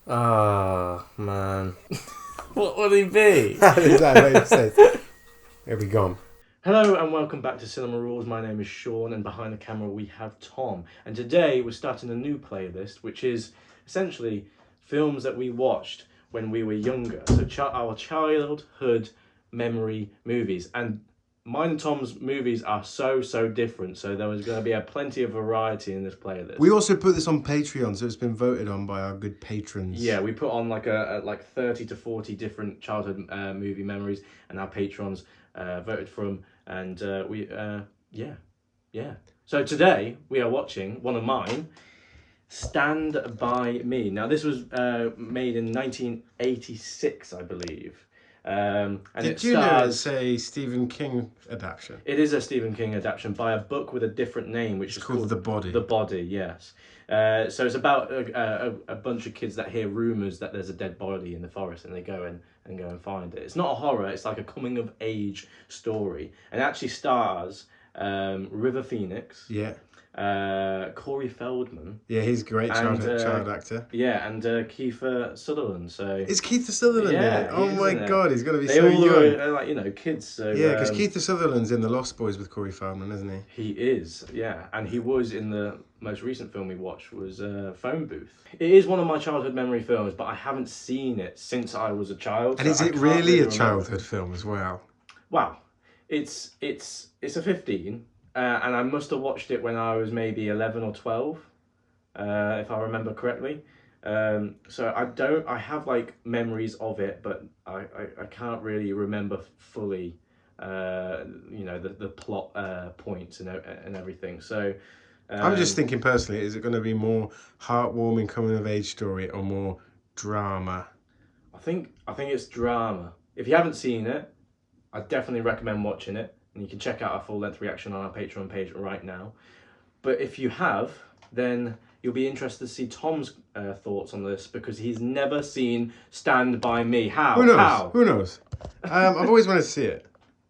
Oh, man. What would he be? Exactly what it says. Here we go. Hello and welcome back to Cinema Rules. My name is Sean and behind the camera we have Tom. And today we're starting a new playlist which is essentially films that we watched when we were younger. So our childhood memory movies. And mine and Tom's movies are so different. So there was going to be plenty of variety in this playlist. We also put this on Patreon, so it's been voted on by our good patrons. Yeah, we put on like 30 to 40 different childhood movie memories, and our patrons voted from, and yeah. So today we are watching one of mine, Stand By Me. Now this was made in 1986, I believe. And Did you know it's a Stephen King adaptation? It is a Stephen King adaptation by a book with a different name, which is called The Body. The Body, yes. So it's about a bunch of kids that hear rumours that there's a dead body in the forest, and they go and find it. It's not a horror; it's like a coming of age story, and it actually stars River Phoenix. Yeah. Corey Feldman. Yeah, he's a great child actor. Yeah, and Kiefer Sutherland. So is Kiefer Sutherland there? Oh my god, he's going to be they so all young. Are, like kids. So yeah, because Kiefer Sutherland's in The Lost Boys with Corey Feldman, isn't he? He is, yeah, and he was in the most recent film we watched was Phone Booth. It is one of my childhood memory films, but I haven't seen it since I was a child. And is it really a childhood film as well? Wow, it's a 15. And I must have watched it when I was maybe 11 or 12, if I remember correctly. So I have like memories of it, but I can't really remember fully, the plot points and everything. So I'm just thinking personally, is it going to be more heartwarming coming of age story or more drama? I think it's drama. If you haven't seen it, I definitely recommend watching it. And you can check out our full-length reaction on our Patreon page right now. But if you have, then you'll be interested to see Tom's thoughts on this, because he's never seen Stand By Me. How? Who knows? How? Who knows? I've always wanted to see it.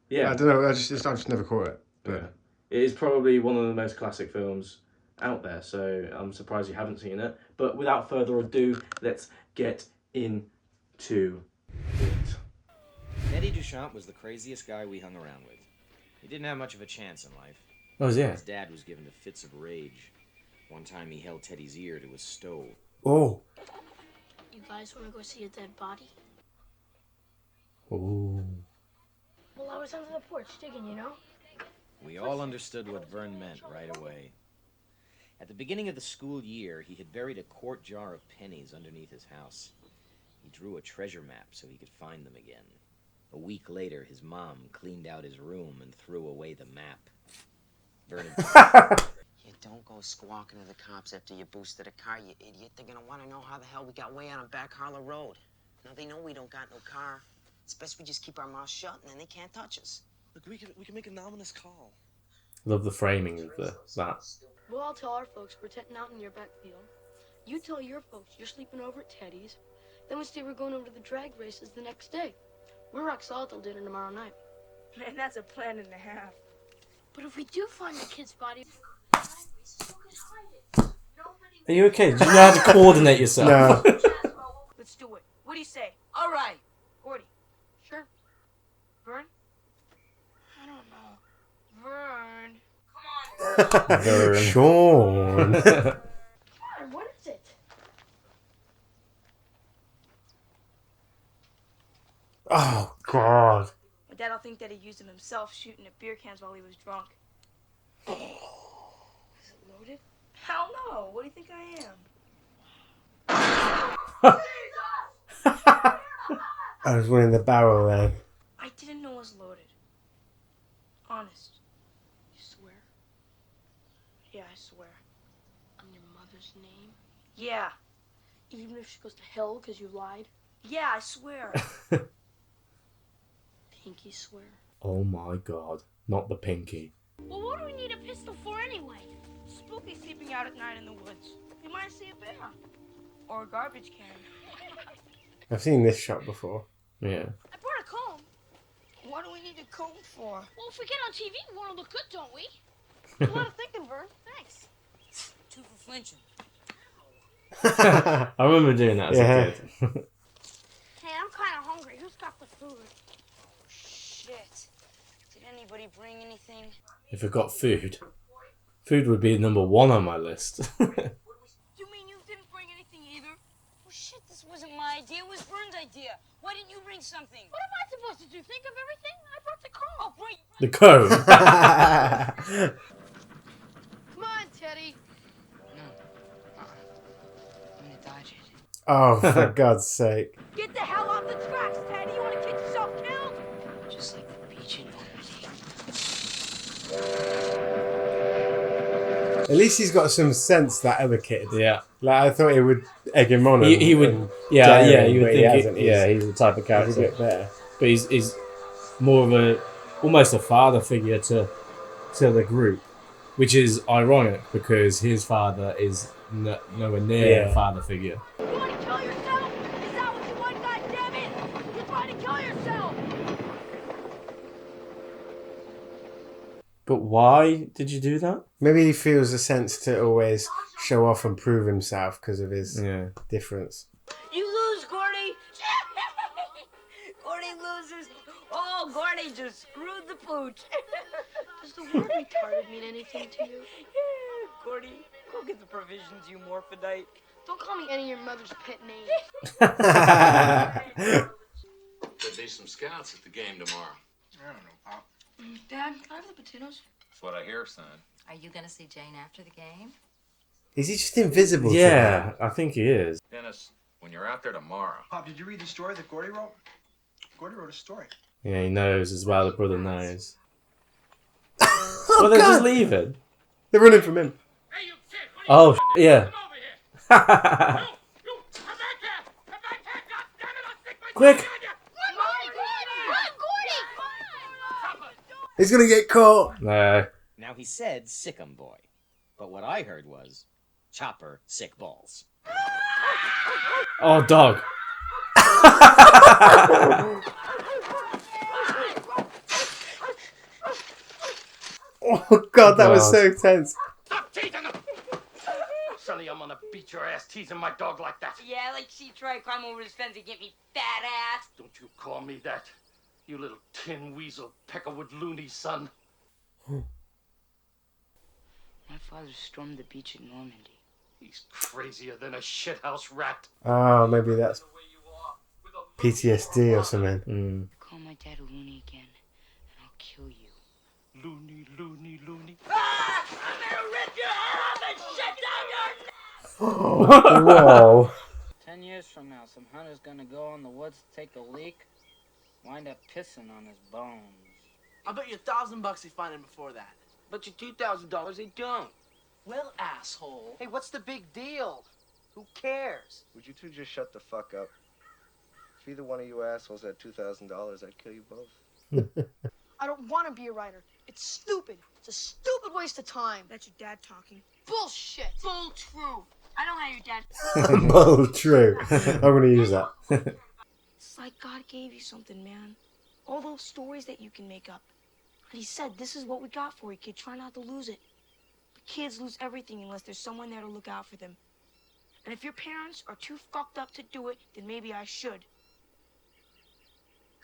Yeah. I don't know. I've just never caught it. But yeah. It is probably one of the most classic films out there, so I'm surprised you haven't seen it. But without further ado, let's get into it. Eddie Duchamp was the craziest guy we hung around with. He didn't have much of a chance in life. Oh, yeah. His dad was given to fits of rage. One time he held Teddy's ear to a stove. Oh. You guys want to go see a dead body? Oh. Well, I was under the porch digging, you know? We all understood what Vern meant right away. At the beginning of the school year, he had buried a quart jar of pennies underneath his house. He drew a treasure map so he could find them again. A week later, his mom cleaned out his room and threw away the map. Vernon. You don't go squawking to the cops after you boosted a car, you idiot. They're gonna want to know how the hell we got way out on Back Harlow Road. Now they know we don't got no car. It's best we just keep our mouths shut, and then they can't touch us. Look, we can make an ominous call. Love the framing of that. Well, I'll tell our folks we're tenting out in your backfield. You tell your folks you're sleeping over at Teddy's. Then we say we're going over to the drag races the next day. We're rock solid till dinner tomorrow night. Man, that's a plan and a half. But if we do find the kid's body, Are you okay? Do you know how to coordinate yourself? No. Let's do it. What do you say? All right. Gordy. sure. Vern? I don't know. Vern. Come on. Vern. Sean. Come on, what is it? Oh, God. My dad'll think that he used them himself shooting at beer cans while he was drunk. Is it loaded? Hell no. What do you think I am? I was winning the barrel then. I didn't know it was loaded. Honest. You swear? Yeah, I swear. On your mother's name? Yeah. Even if she goes to hell because you lied? Yeah, I swear. Pinky swear? Oh my god. Not the pinky. Well, what do we need a pistol for anyway? Spooky sleeping out at night in the woods. You might see a bear. Or a garbage can. I've seen this shot before. Yeah. I brought a comb. What do we need a comb for? Well, if we get on TV, we want to look good, don't we? A lot of thinking, Vern. Thanks. Two for flinching. I remember doing that as a kid. Hey, I'm kind of hungry. Who's got the food? Shit. Did anybody bring anything? If I got food, food would be number 1 on my list. You mean you didn't bring anything either? Well, shit, this wasn't my idea. It was Vern's idea. Why didn't you bring something? What am I supposed to do? Think of everything? I brought the comb. Oh, great. The comb. Come on, Teddy. I'm gonna dodge it. Oh, for God's sake. Get the hell off the tracks, Teddy. You want to get yourself killed? Just like the beach in Normandy. At least he's got some sense, that other kid. Yeah. Like, I thought he would egg him on. He would. and Yeah, dare yeah. him, You would but he think. hasn't. He's the type of He's a character. bit better. But he's more of a almost a father figure to the group, which is ironic because his father is nowhere near a father figure. You want to kill yourself? Is that what you want, goddammit? You're trying to kill yourself. But why did you do that? Maybe he feels a sense to always show off and prove himself because of his Yeah. difference. You lose, Gordy. Gordy loses. Oh, Gordy just screwed the pooch. Does the word retarded mean anything to you? Yeah, Gordy, go get the provisions, you morphodite. Don't call me any of your mother's pet names. There'll be some scouts at the game tomorrow. I don't know, Pop. Dad, can I have the potatoes? That's what I hear, son. Are you going to see Jane after the game? Is he just invisible? to Yeah, them? I think he is. Dennis, when you're out there tomorrow, Pop, did you read the story that Gordy wrote? Gordy wrote a story. Yeah, he knows as well. The brother knows. Oh, Well, they're God. just leaving. They're running from him. Oh, yeah. Quick! He's gonna get caught. No. Now he said sick 'em boy, but what I heard was chopper sick balls. Oh, dog. Oh God, that was so tense. stop teasing him! Sonny, I'm gonna beat your ass teasing my dog like that. Yeah, like she tried to climb over his fence and get me fat ass. Don't you call me that, you little tin weasel peckerwood loony son. My father stormed the beach in Normandy. He's crazier than a shithouse rat. Oh, maybe that's PTSD or something. Mm. Call my dad a loony again, and I'll kill you. Loony, loony, loony. Ah! I'm gonna rip your head off and shit down your neck! Whoa. 10 years from now, some hunter's gonna go in the woods to take a leak, wind up pissing on his bones. I'll bet you $1,000 they find him before that. But your $2,000 they don't. Well, asshole. Hey, what's the big deal? Who cares? Would you two just shut the fuck up? If either one of you assholes had $2,000, I'd kill you both. I don't want to be a writer. It's stupid. It's a stupid waste of time. That's your dad talking. Bullshit. Bull true. I know how your dad. Oh, true. I'm gonna use that. It's like God gave you something, man. All those stories that you can make up. And he said, this is what we got for you, kid. Try not to lose it. But kids lose everything unless there's someone there to look out for them. And if your parents are too fucked up to do it, then maybe I should.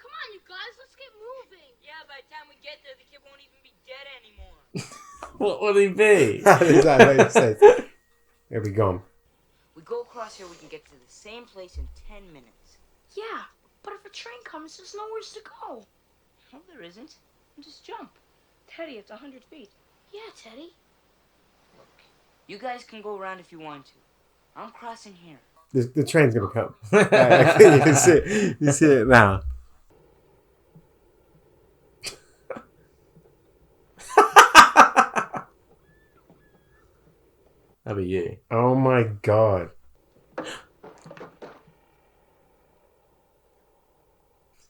Come on, you guys. Let's get moving. Yeah, by the time we get there, the kid won't even be dead anymore. What would he be? Exactly what he said. He'll be gone. We go across here, we can get to the same place in 10 minutes. Yeah, but if a train comes, there's nowhere to go. No, there isn't. Just jump. Teddy, it's 100 feet. Yeah, Teddy. Look, you guys can go around if you want to. I'm crossing here. The train's gonna come. You can see it. You see it now. That'd be you. Oh my God.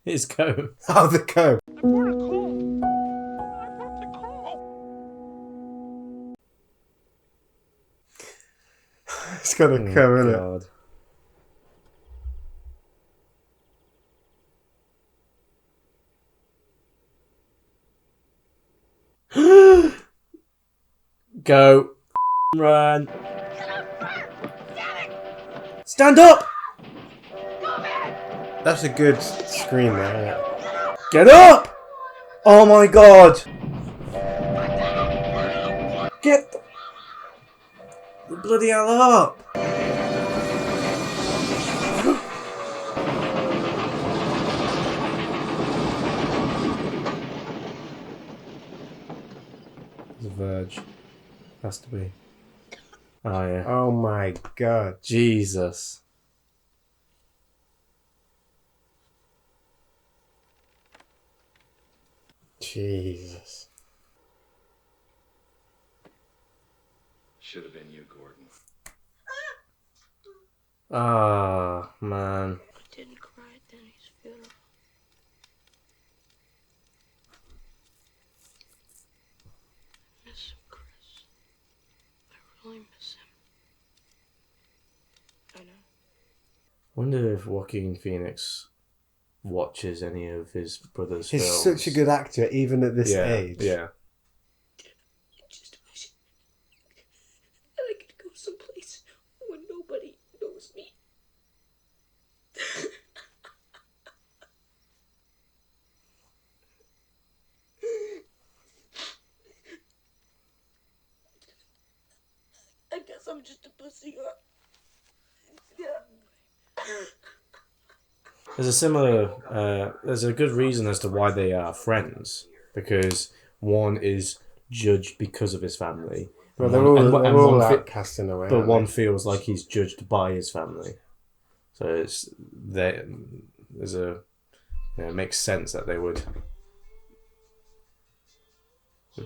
His comb. Oh, the comb. It's got a comb in it. God. Go. Run. Stand up! That's a good scream there, isn't it? Get up! Oh my god! Get the bloody hell up! The Verge. Has to be. Oh yeah. Oh my god. Jesus. Jesus. Should have been you, Gordon. Ah, man. I didn't cry at Denny's funeral. I miss him, Chris. I really miss him. I know. Wonder if Joaquin Phoenix watches any of his brother's He's films. such a good actor, even at this age. Yeah. I just wish that I could go someplace where nobody knows me. I guess I'm just a pussy. There's a good reason as to why they are friends, because one is judged because of his family. Well, and they're all one outcast in a way. but aren't one they? feels like he's judged by his family. So it makes sense that they would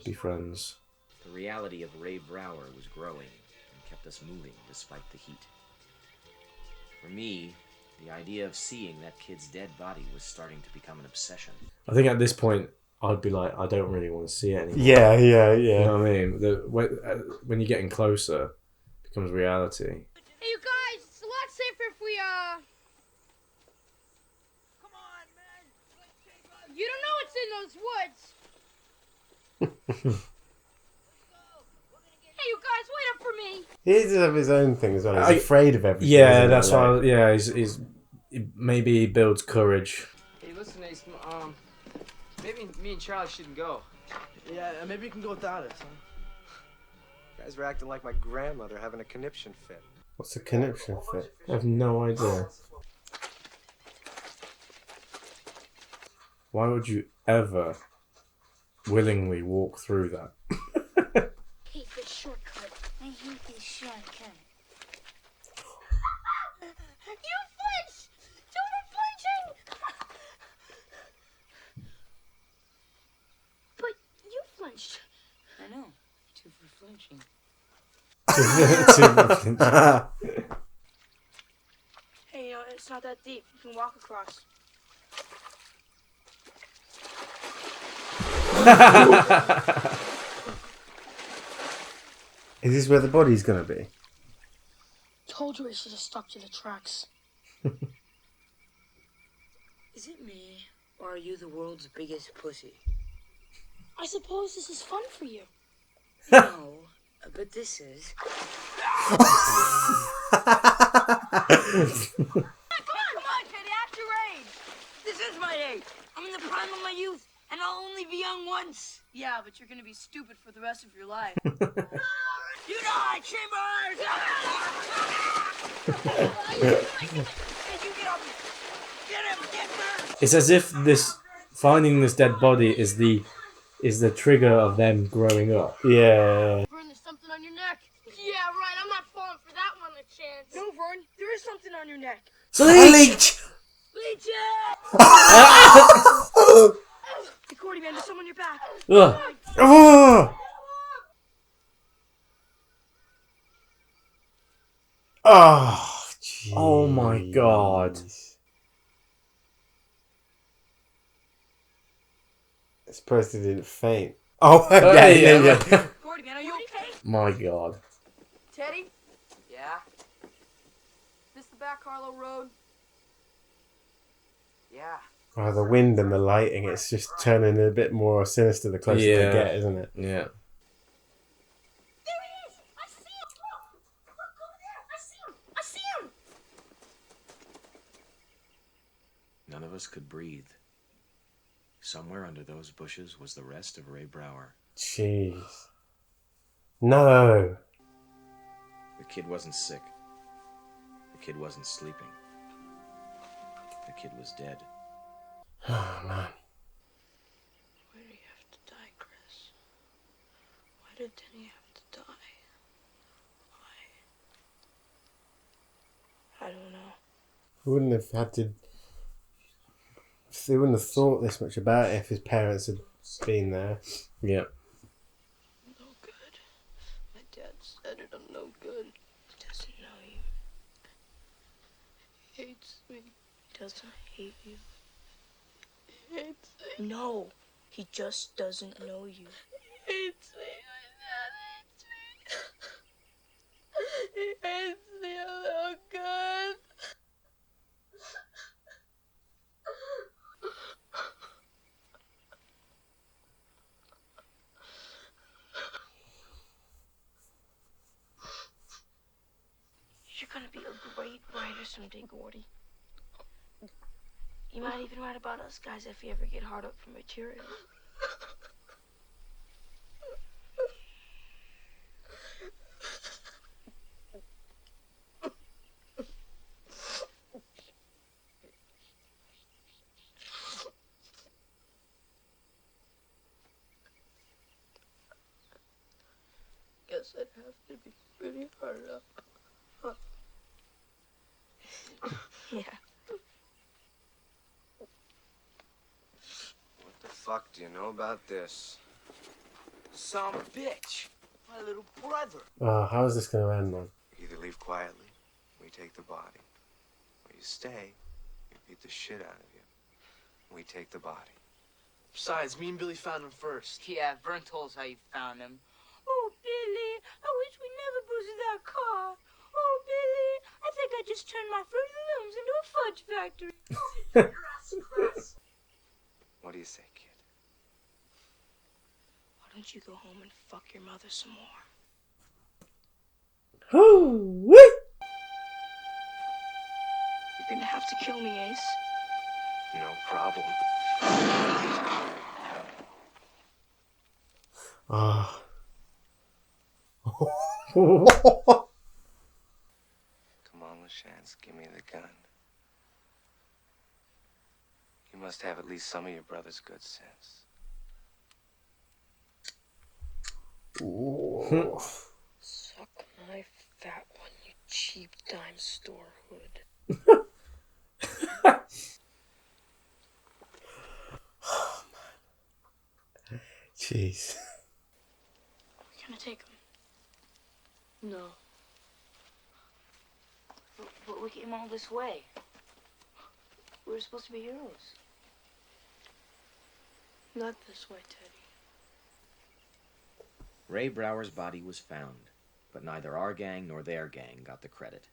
be friends. The reality of Ray Brower was growing and kept us moving despite the heat. For me, the idea of seeing that kid's dead body was starting to become an obsession. I think at this point, I'd be like, I don't really want to see it anymore. Yeah. You know what I mean? When you're getting closer, it becomes reality. Hey, you guys, it's a lot safer if we, Come on, man. You don't know what's in those woods. Hey, you guys, wait up for me. He does have his own thing as well. He's afraid of everything. Yeah, isn't he? that's Like- why. Yeah, he's maybe he builds courage. Hey, listen, Ace, maybe me and Charlie shouldn't go. Yeah, maybe you can go without us, huh? You guys were acting like my grandmother having a conniption fit. What's a conniption fit? I have no idea. Why would you ever willingly walk through that? I hate this shortcut. I hate this shortcut. You flinch! Do the flinching! But you flinched. I know. Two for flinching. Hey, it's not that deep. You can walk across. Is this where the body's gonna be? Told you I should have stuck to the tracks. Is it me, or are you the world's biggest pussy? I suppose this is fun for you. No, but this is. Come on, kid, act your age. This is my age. I'm in the prime of my youth, and I'll only be young once. Yeah, but you're gonna be stupid for the rest of your life. You die, Chambers! Get him, get her! It's as if finding this dead body is the trigger of them growing up. Yeah. Vern, there's something on your neck. Yeah, right. I'm not falling for that one a chance. No, Vern, there is something on your neck. Bleach! Bleach Hey, Cordy, man, there's someone on your back. Ugh. Oh! Oh, geez. Oh my god. This person didn't faint. Oh, yeah. Cordy, man, are you okay? My god. Teddy, Yeah? this the back Harlow Road? Yeah. Oh, the wind and the lighting, it's just turning a bit more sinister the closer Yeah. they get, isn't it? Yeah. There he is! I see him! Look over there! I see him! I see him! None of us could breathe. Somewhere under those bushes was the rest of Ray Brower. Jeez. No. The kid wasn't sick. The kid wasn't sleeping. The kid was dead. Oh, man. Why did he have to die, Chris? Why did Denny have to die? Why? I don't know. Wouldn't have had to... They wouldn't have thought this much about it if his parents had been there. Yeah. No good. My dad said it. I'm no good. He doesn't know you. He hates me. He doesn't hate you. He hates me. No, he just doesn't know you. He hates me. My dad hates me. He hates me. I'm no good. You're gonna be a great writer someday, Gordy. You might even write about us guys if you ever get hard up for material. Guess I'd have to be pretty hard up. Huh? Yeah. What the fuck do you know about this? Some bitch. My little brother. How is this going to end, then? You either leave quietly, we take the body. Or you stay, we beat the shit out of you. We take the body. Besides, me and Billy found him first. Yeah, Vern told us how you found him. Oh, Billy, I wish we never boosted that car. Oh, Billy, I think I just turned my Fruity Looms into a fudge factory. Your ass, Chris. What do you say, kid? Why don't you go home and fuck your mother some more? Oh, wait! You're gonna have to kill me, Ace. No problem. Ah. Come on, LaChance, give me the gun. You must have at least some of your brother's good sense. Suck my fat one, you cheap dime store hood. Jeez. Can I take him? No. But we came all this way. We were supposed to be heroes. Not this way, Teddy. Ray Brower's body was found, but neither our gang nor their gang got the credit.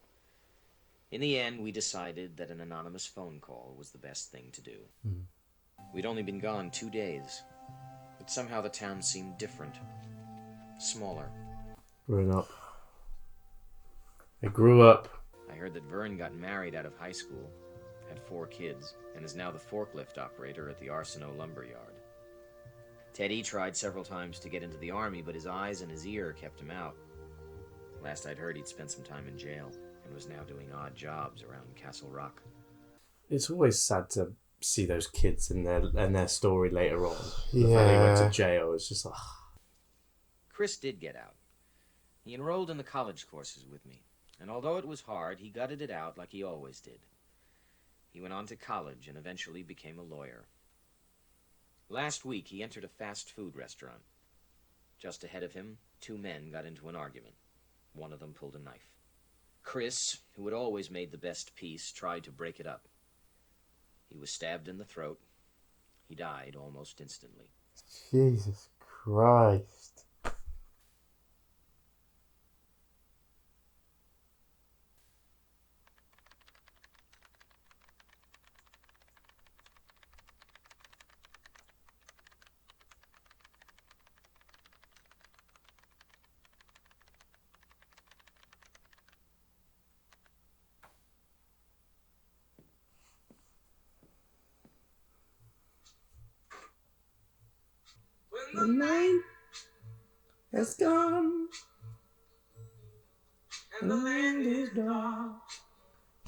In the end, we decided that an anonymous phone call was the best thing to do. We'd only been gone 2 days, but somehow the town seemed different, smaller. Grown up. I grew up. I heard that Vern got married out of high school, had 4 kids, and is now the forklift operator at the Arsenault lumber yard. Teddy tried several times to get into the army, but his eyes and his ear kept him out. Last I'd heard, he'd spent some time in jail and was now doing odd jobs around Castle Rock. It's always sad to see those kids and their story later on. The Yeah. fact they went to jail. It's just like... Chris did get out. He enrolled in the college courses with me, and although it was hard, he gutted it out like he always did. He went on to college and eventually became a lawyer. Last week, he entered a fast food restaurant. Just ahead of him, 2 men got into an argument. One of them pulled a knife. Chris, who had always made the best piece, tried to break it up. He was stabbed in the throat. He died almost instantly. Jesus Christ. The night has gone. And the land is dark.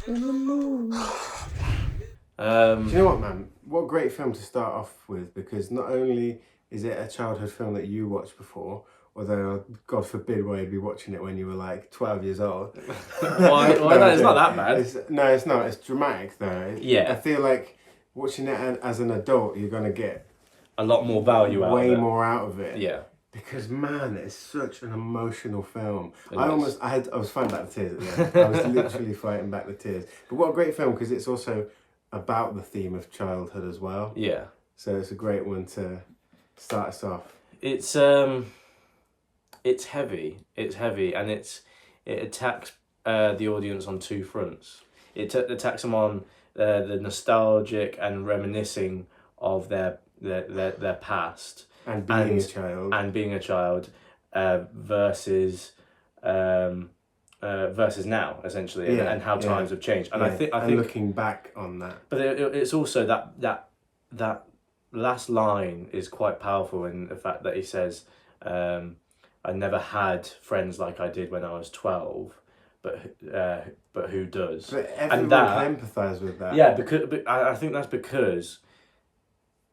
And the moon. Do you know what, man? What a great film to start off with, because not only is it a childhood film that you watched before, although God forbid why you'd be watching it when you were like 12 years old. Why it's not that bad. It's not. It's dramatic though. Yeah. I feel like watching it as an adult, you're gonna get a lot more value out of it. Way more out of it. Yeah. Because man, it's such an emotional film. It I is. was fighting back the tears at the end. I was literally fighting back the tears. But what a great film, because it's also about the theme of childhood as well. Yeah. So it's a great one to start us off. It's heavy. It's heavy, and it attacks the audience on two fronts. It attacks them on the nostalgic and reminiscing of their past and being a child versus now, essentially, and how times have changed. And I think looking back on that. But it's also that last line is quite powerful in the fact that he says, "I never had friends like I did when I was 12, but who does?" But everyone can empathise with that. Yeah, but I think that's because,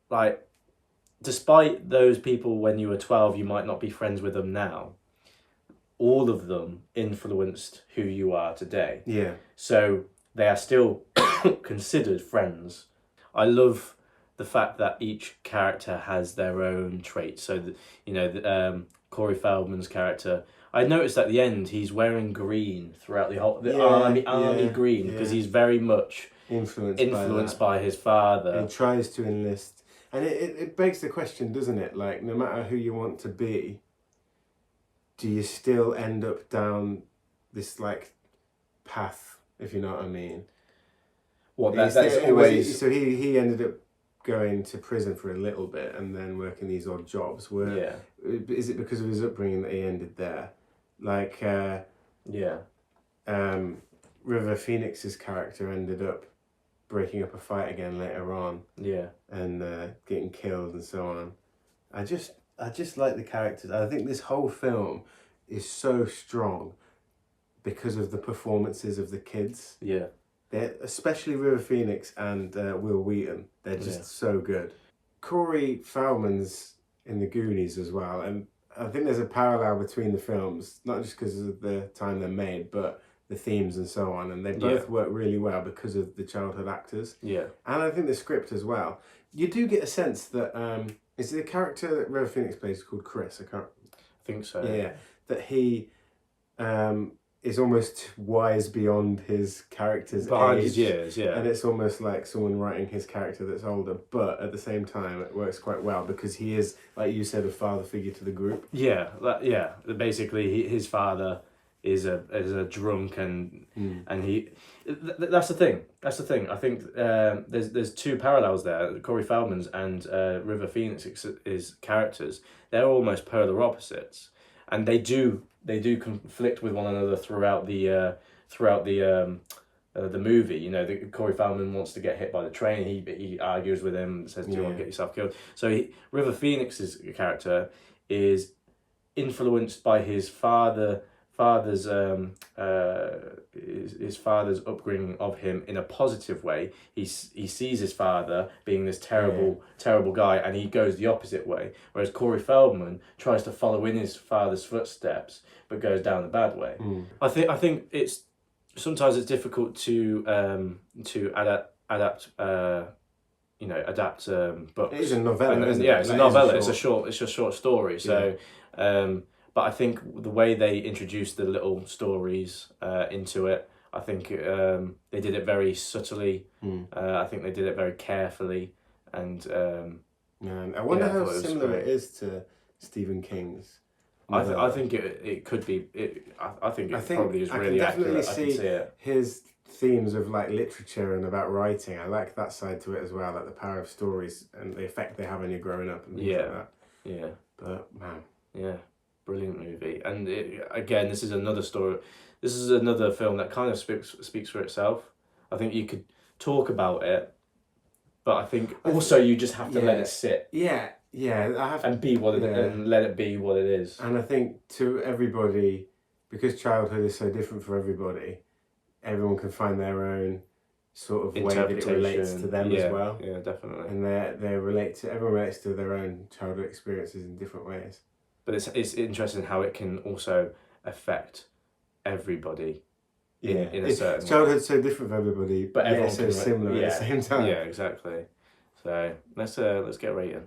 like, despite those people when you were 12, you might not be friends with them now. All of them influenced who you are today. Yeah. So they are still considered friends. I love the fact that each character has their own traits. So, Corey Feldman's character, I noticed at the end he's wearing green throughout the whole army green, because he's very much influenced by his father. He tries to enlist, and it begs the question, doesn't it? Like, no matter who you want to be, do you still end up down this like path, if you know what I mean? What that's always. So he ended up going to prison for a little bit and then working these odd jobs. Is it because of his upbringing that he ended there? Like River Phoenix's character ended up breaking up a fight again later on. Yeah. And getting killed and so on. I just like the characters. I think this whole film is so strong because of the performances of the kids. Yeah. They're, especially River Phoenix and Will Wheaton. They're just so good. Corey Feldman's in the Goonies as well, and I think there's a parallel between the films, not just because of the time they're made, but the themes and so on, and they both work really well because of the childhood actors. Yeah. And I think the script as well. You do get a sense that is the character that River Phoenix plays called Chris? I think so. Yeah. That he is almost wise beyond his character's behind age, his years, yeah. And it's almost like someone writing his character that's older, but at the same time it works quite well because he is, like you said, a father figure to the group. Yeah, basically his father is a drunk and he that's the thing. I think there's two parallels there. Corey Feldman's and River Phoenix's characters, they're almost polar opposites, and they do conflict with one another throughout the movie. You know, Corey Feldman wants to get hit by the train. He argues with him, says, "Do you want to get yourself killed?" So River Phoenix's character is influenced by his father's upbringing of him in a positive way. He sees his father being this terrible guy, and he goes the opposite way. Whereas Corey Feldman tries to follow in his father's footsteps, but goes down the bad way. I think it's sometimes it's difficult to adapt books. It is a novella, isn't it? Yeah, it's a novella. It's a short story. So. But I think the way they introduced the little stories into it, I think they did it very subtly. I think they did it very carefully, and I wonder how similar it is to Stephen King's. I think it could be. I think it probably is really accurate. I can see it. His themes of like literature and about writing. I like that side to it as well, like the power of stories and the effect they have when you're growing up and things like that. Yeah. But man. Yeah. Brilliant movie, and again, this is another story. This is another film that kind of speaks for itself. I think you could talk about it, but I think also you just have to let it sit. Yeah, Yeah, I have and be what it and let it be what it is. And I think to everybody, because childhood is so different for everybody, everyone can find their own sort of way that it relates to them as well. Yeah, definitely. And everyone relates to their own childhood experiences in different ways. But it's interesting how it can also affect everybody. In a certain childhood's so different for everybody, but everyone's so similar at the same time. Yeah, exactly. So let's get rating.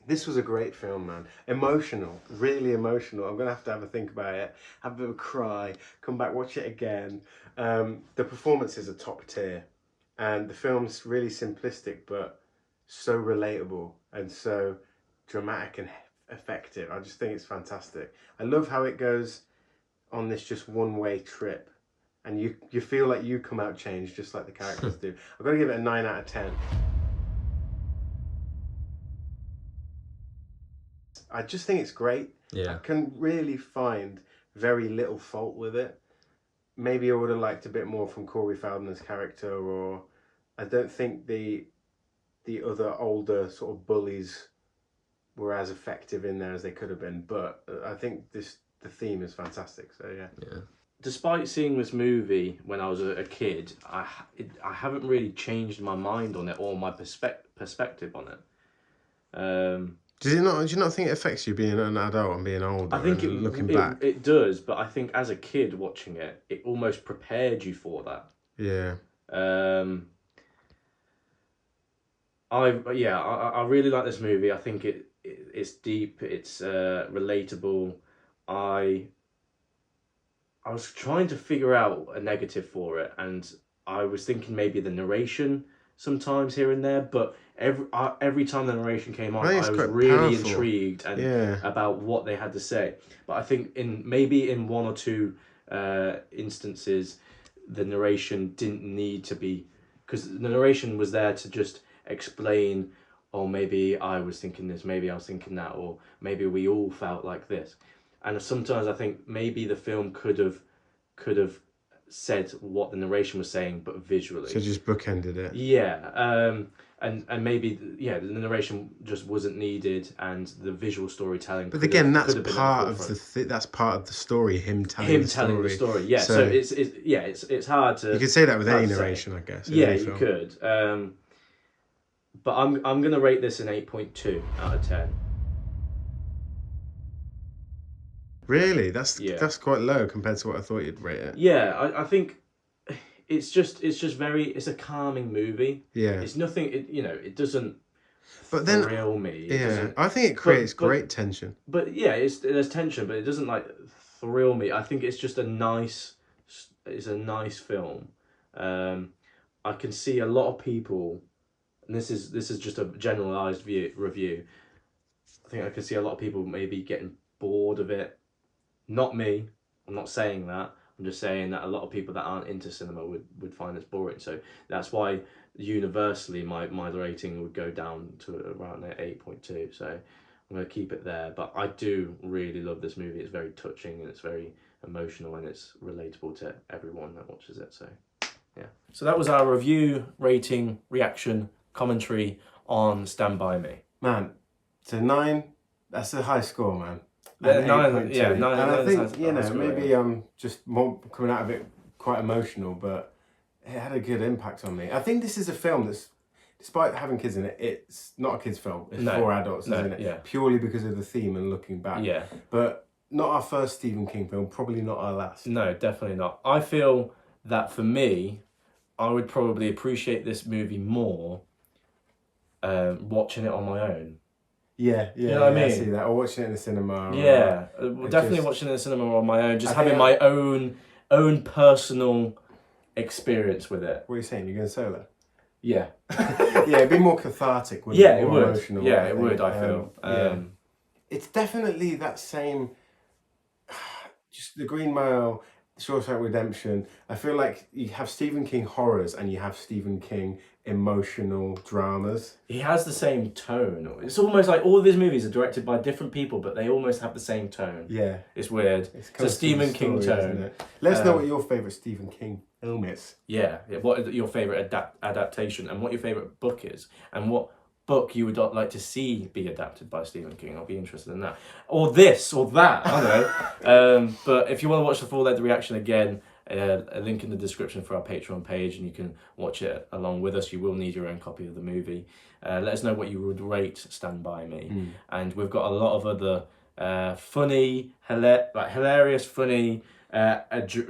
This was a great film, man. Emotional, really emotional. I'm gonna have to have a think about it, have a bit of a cry, come back, watch it again. The performances are top tier, and the film's really simplistic but so relatable and so dramatic and effective. I just think it's fantastic. I love how it goes on this just one-way trip, and you feel like you come out changed just like the characters do. I've got to give it a 9 out of 10. I just think it's great. Yeah. I can really find very little fault with it. Maybe I would have liked a bit more from Corey Feldman's character, or I don't think the other older sort of bullies were as effective in there as they could have been. But I think the theme is fantastic. So yeah. Despite seeing this movie when I was a kid, I haven't really changed my mind on it or my perspective on it. Do you not think it affects you being an adult and being older? I think looking back, it does, but I think as a kid watching it, it almost prepared you for that. Yeah. I really like this movie. I think it's deep. It's relatable. I was trying to figure out a negative for it, and I was thinking maybe the narration sometimes here and there, but every time the narration came on, I was really powerful. Intrigued and about what they had to say. But I think in one or two instances, the narration didn't need to be, because the narration was there to just explain, oh, maybe I was thinking this, maybe I was thinking that, or maybe we all felt like this. And sometimes I think maybe the film could have said what the narration was saying, but visually. So just bookended it. Yeah, and maybe the narration just wasn't needed, and the visual storytelling. But again, that's part of that's part of the story. Him telling the story. Yeah. So it's hard to. You could say that with any narration, I guess. Yeah, you could. But I'm gonna rate this an 8.2 out of 10. Really? That's quite low compared to what I thought you'd rate it. Yeah, I think it's just it's a calming movie. Yeah. It's nothing. It doesn't. But then thrill me. I think it creates great tension. But yeah, there's tension, but it doesn't like thrill me. I think it's just a nice film. I can see a lot of people, and this is just a generalized review. I think I can see a lot of people maybe getting bored of it. Not me. I'm not saying that. I'm just saying that a lot of people that aren't into cinema would find this boring. So that's why universally my rating would go down to around 8.2. So I'm going to keep it there. But I do really love this movie. It's very touching and it's very emotional and it's relatable to everyone that watches it. So yeah. So that was our review, rating, reaction, commentary on Stand By Me. Man, so 9. That's a high score, man. 9. Yeah, 9. And I think maybe I'm just more coming out of it quite emotional, but it had a good impact on me. I think this is a film that's, despite having kids in it, it's not a kids' film. It's for adults, isn't it? Yeah. Purely because of the theme and looking back. Yeah. But not our first Stephen King film. Probably not our last. No, definitely not. I feel that for me, I would probably appreciate this movie more watching it on my own. Yeah, you know what I mean? I see that. Or watching it in the cinema. Yeah, definitely watching it in the cinema on my own. Just having my own personal experience with it. What are you saying? You're going solo? Yeah. Yeah, it'd be more cathartic. Wouldn't it? More It would. Emotional, yeah, it would. I feel. It's definitely that same. Just the Green Mile, Shawshank Redemption. I feel like you have Stephen King horrors and you have Stephen King emotional dramas. He has the same tone. It's almost like all of his movies are directed by different people, but they almost have the same tone. Yeah. It's weird. It's a Stephen King tone. Let us know what your favourite Stephen King film is. Yeah. What your favourite adaptation and what your favourite book is and what book you would like to see be adapted by Stephen King. I'll be interested in that. Or this, or that, I don't know. But if you want to watch the full length reaction again, a link in the description for our Patreon page, and you can watch it along with us. You will need your own copy of the movie. Let us know what you would rate Stand By Me. And we've got a lot of other funny, hilarious, funny,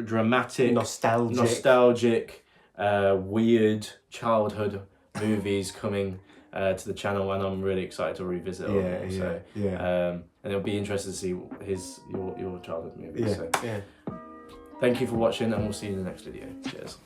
dramatic, nostalgic, weird childhood movies coming to the channel, and I'm really excited to revisit all of them. And it'll be interesting to see your childhood movies. Thank you for watching, and we'll see you in the next video. Cheers.